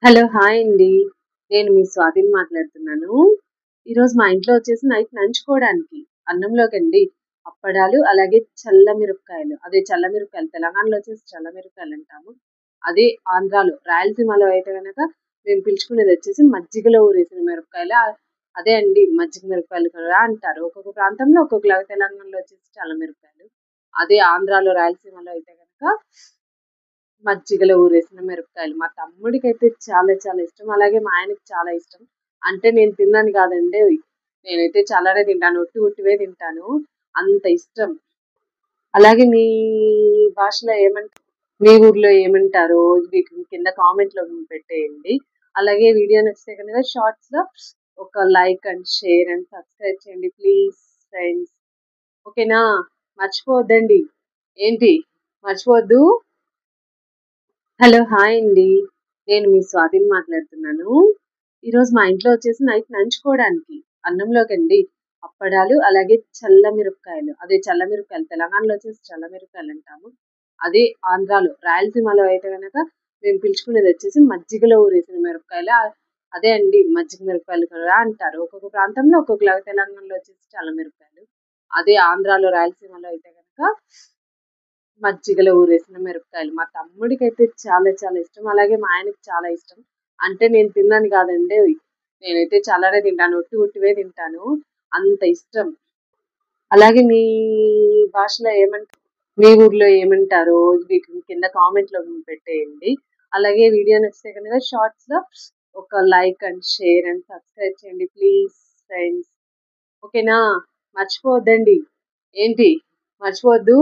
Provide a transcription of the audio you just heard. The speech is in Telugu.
హలో! హాయ్ అండి. నేను మీ స్వాతిని మాట్లాడుతున్నాను. ఈరోజు మా ఇంట్లో వచ్చేసి నైట్ నంచుకోవడానికి అన్నంలోకండి అప్పడాలు, అలాగే చల్ల మిరపకాయలు. అదే చల్ల మిరపకాయలు తెలంగాణలో వచ్చేసి చల్ల మిరపకాయలంటాము. అదే ఆంధ్రాలో రాయలసీమలో అయితే గనక మేము పిలుచుకునేది వచ్చేసి మజ్జిగలో ఊరేసిన మిరపకాయలు. అదే అండి మజ్జిగ మిరపకాయలు కూడా అంటారు. ఒక్కొక్క ప్రాంతంలో ఒక్కొక్కలాగా తెలంగాణలో వచ్చేసి చల్ల మిరపకాయలు. అదే ఆంధ్రాలో రాయలసీమలో అయితే గనక మజ్జిగలో ఊరేసిన మిరపకాయలు. మా తమ్ముడికైతే చాలా చాలా ఇష్టం. అలాగే మా ఆయనకి చాలా ఇష్టం. అంటే నేను తిననని కాదండోయ్! నేనైతే చల్లనే తింటాను. ఉట్టివే తింటాను. అంత ఇష్టం. అలాగే మీ భాషలో మీ ఊర్లో ఏమంటారో మీకు కింద కామెంట్‌లో పెట్టేయండి. అలాగే వీడియో నచ్చితే గనుక షార్ట్స్‌లో ఒక like and share and subscribe చేయండి ప్లీజ్ ఫ్రెండ్స్. ఓకేనా? మర్చిపోవద్దండి. ఏంటి? మర్చిపోవద్దు. హలో! హాయ్ అండి. నేను మీ స్వాతిని మాట్లాడుతున్నాను. ఈరోజు మా ఇంట్లో వచ్చేసి నైట్ నంచుకోవడానికి అన్నంలోకండి అప్పడాలు, అలాగే చల్ల మిరపకాయలు. అదే చల్ల మిరపకాయలు తెలంగాణలో వచ్చేసి చల్ల మిరపకాయలంటాము. అదే ఆంధ్రాలో రాయలసీమలో అయితే గనక మేము పిలుచుకునేది వచ్చేసి మజ్జిగలో ఊరేసిన మిరపకాయలు. అదే అండి మజ్జిగ మిరపకాయలు కూడా అంటారు. ఒక్కొక్క ప్రాంతంలో ఒక్కొక్కలాగా తెలంగాణలో వచ్చేసి చల్ల మిరపకాయలు. అదే ఆంధ్రాలో రాయలసీమలో అయితే గనక మజ్జిగలో ఊరేసిన మిరపకాయలు. మా తమ్ముడికైతే చాలా చాలా ఇష్టం. అలాగే మా ఆయనకి చాలా ఇష్టం. అంటే నేను తిననని కాదండోయ్! నేనైతే చల్లనే తింటాను. ఉట్టివే తింటాను. అంత ఇష్టం. అలాగే మీ భాషలో మీ ఊర్లో ఏమంటారో మీకు కింద కామెంట్‌లో పెట్టేయండి. అలాగే వీడియో నచ్చితే గనుక షార్ట్స్‌లో ఒక like and share and subscribe చేయండి ప్లీజ్ ఫ్రెండ్స్. ఓకేనా? మర్చిపోవద్దండి. ఏంటి? మర్చిపోవద్దు.